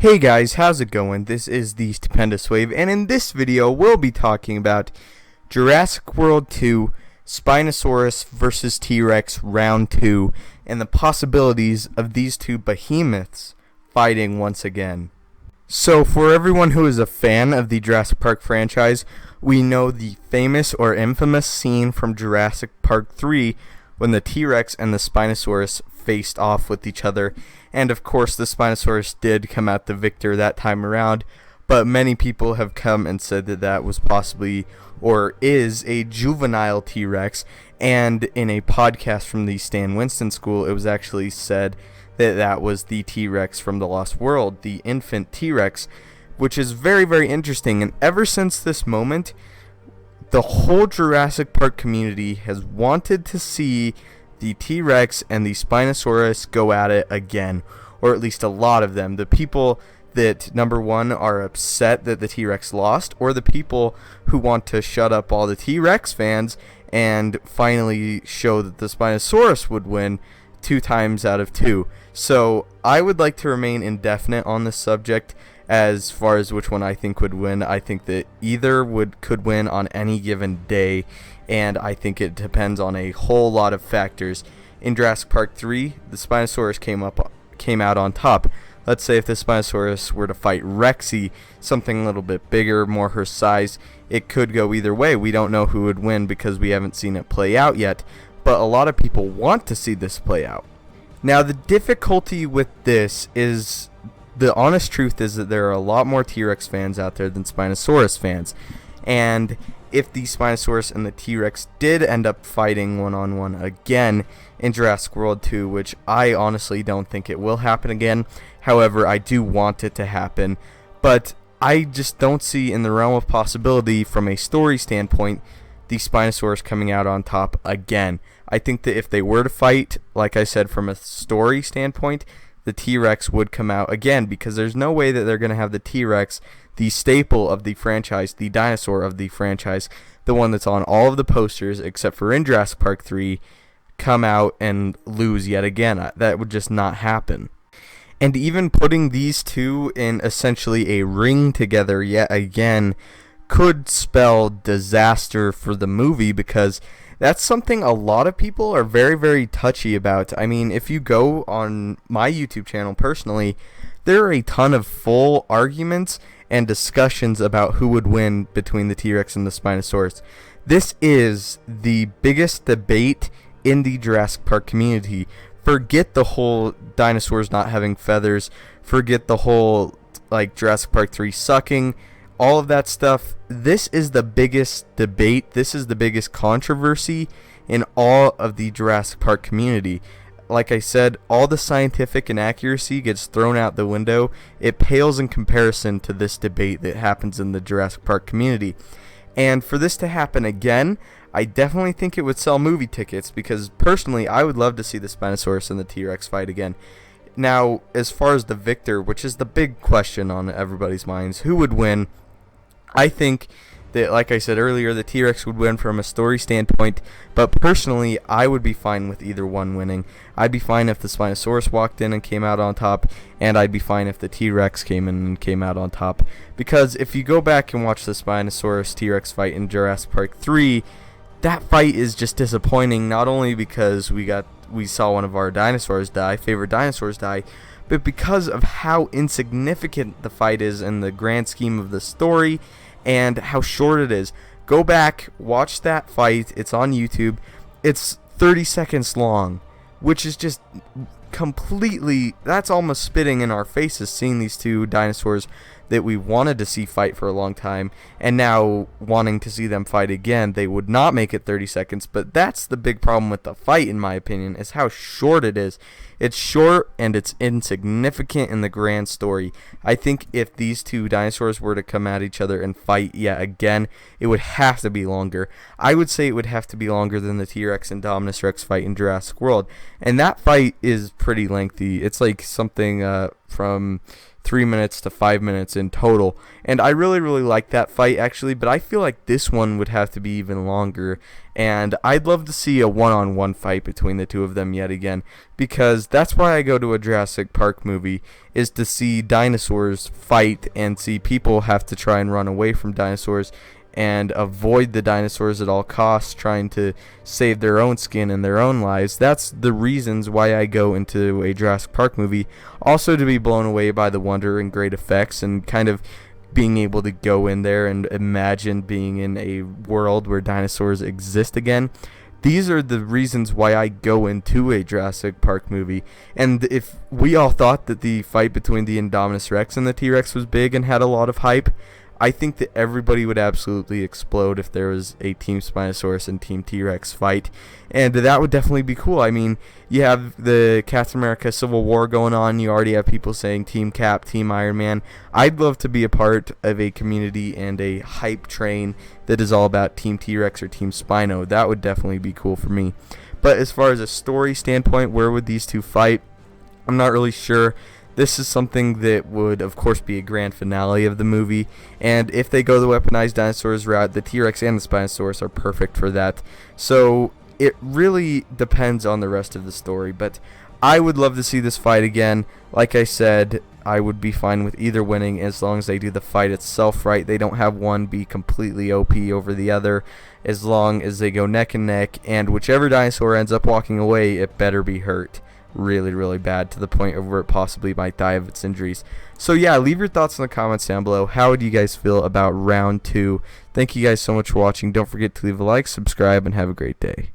Hey guys, how's it going? This is the Stupendous Wave, and in this video we'll be talking about Jurassic World 2, Spinosaurus vs. T-Rex Round 2, and the possibilities of these two behemoths fighting once again. So for everyone who is a fan of the Jurassic Park franchise, we know the famous or infamous scene from Jurassic Park 3 when the T-Rex and the Spinosaurus faced off with each other, and of course the Spinosaurus did come out the victor that time around, but many people have come and said that that was possibly or is a juvenile T-Rex, and in a podcast from the Stan Winston School it was actually said that that was the T-Rex from the Lost World, the infant T-Rex, which is very, very interesting. And ever since this moment, the whole Jurassic Park community has wanted to see the T-Rex and the Spinosaurus go at it again, or at least a lot of them. The people that, number one, are upset that the T-Rex lost, or the people who want to shut up all the T-Rex fans and finally show that the Spinosaurus would win 2 times out of 2. So I would like to remain indefinite on this subject as far as which one I think would win. I think that either could win on any given day, and I think it depends on a whole lot of factors. In Jurassic Park 3, the Spinosaurus came out on top. Let's say if the Spinosaurus were to fight Rexy, something a little bit bigger, more her size, it could go either way. We don't know who would win because we haven't seen it play out yet, but a lot of people want to see this play out. Now, the difficulty with this is, the honest truth is that there are a lot more T-Rex fans out there than Spinosaurus fans. And if the Spinosaurus and the T-Rex did end up fighting one-on-one again in Jurassic World 2, which I honestly don't think it will happen again. However, I do want it to happen. But I just don't see in the realm of possibility from a story standpoint the Spinosaurus coming out on top again. I think that if they were to fight, like I said, from a story standpoint, the T-Rex would come out again, because there's no way that they're going to have the T-Rex, the staple of the franchise, the dinosaur of the franchise, the one that's on all of the posters except for in Jurassic Park 3, come out and lose yet again. That would just not happen. And even putting these two in essentially a ring together yet again could spell disaster for the movie, because that's something a lot of people are very, very touchy about. I mean, if you go on my YouTube channel personally, there are a ton of full arguments and discussions about who would win between the T-Rex and the Spinosaurus. This is the biggest debate in the Jurassic Park community. Forget the whole dinosaurs not having feathers. Forget the whole, like, Jurassic Park 3 sucking. All of that stuff. This is the biggest debate. This is the biggest controversy in all of the Jurassic Park community. Like I said, all the scientific inaccuracy gets thrown out the window. It pales in comparison to this debate that happens in the Jurassic Park community. And for this to happen again, I definitely think it would sell movie tickets, because personally I would love to see the Spinosaurus and the T-Rex fight again. Now, as far as the victor, which is the big question on everybody's minds, who would win? I think that, like I said earlier, the T-Rex would win from a story standpoint, but personally, I would be fine with either one winning. I'd be fine if the Spinosaurus walked in and came out on top, and I'd be fine if the T-Rex came in and came out on top. Because if you go back and watch the Spinosaurus T-Rex fight in Jurassic Park 3, that fight is just disappointing, not only because we saw one of our dinosaurs die, favorite dinosaurs die, but because of how insignificant the fight is in the grand scheme of the story and how short it is. Go back, watch that fight. It's on YouTube. It's 30 seconds long, which is just completely, that's almost spitting in our faces, seeing these two dinosaurs that we wanted to see fight for a long time, and now wanting to see them fight again. They would not make it 30 seconds, but that's the big problem with the fight, in my opinion, is how short it is. It's short and it's insignificant in the grand story. I think if these two dinosaurs were to come at each other and fight yet again, it would have to be longer. I would say it would have to be longer than the T-Rex and Dominus Rex fight in Jurassic World, and that fight is pretty lengthy. It's like something from 3 minutes to 5 minutes in total. And I really like that fight actually, but I feel like this one would have to be even longer. And I'd love to see a one-on-one fight between the two of them yet again, because that's why I go to a Jurassic Park movie, is to see dinosaurs fight and see people have to try and run away from dinosaurs and avoid the dinosaurs at all costs, trying to save their own skin and their own lives. That's the reasons why I go into a Jurassic Park movie. Also to be blown away by the wonder and great effects, and kind of being able to go in there and imagine being in a world where dinosaurs exist again. These are the reasons why I go into a Jurassic Park movie. And if we all thought that the fight between the Indominus Rex and the T-Rex was big and had a lot of hype, I think that everybody would absolutely explode if there was a Team Spinosaurus and Team T-Rex fight, and that would definitely be cool. I mean, you have the Captain America Civil War going on, you already have people saying Team Cap, Team Iron Man. I'd love to be a part of a community and a hype train that is all about Team T-Rex or Team Spino. That would definitely be cool for me. But as far as a story standpoint, where would these two fight? I'm not really sure. This is something that would, of course, be a grand finale of the movie, and if they go the weaponized dinosaurs route, the T-Rex and the Spinosaurus are perfect for that. So it really depends on the rest of the story, but I would love to see this fight again. Like I said, I would be fine with either winning as long as they do the fight itself right. They don't have one be completely OP over the other, as long as they go neck and neck, and whichever dinosaur ends up walking away, it better be hurt really bad, to the point of where it possibly might die of its injuries. So yeah, leave your thoughts in the comments down below. How would you guys feel about round 2? Thank you guys so much for watching. Don't forget to leave a like, subscribe, and have a great day.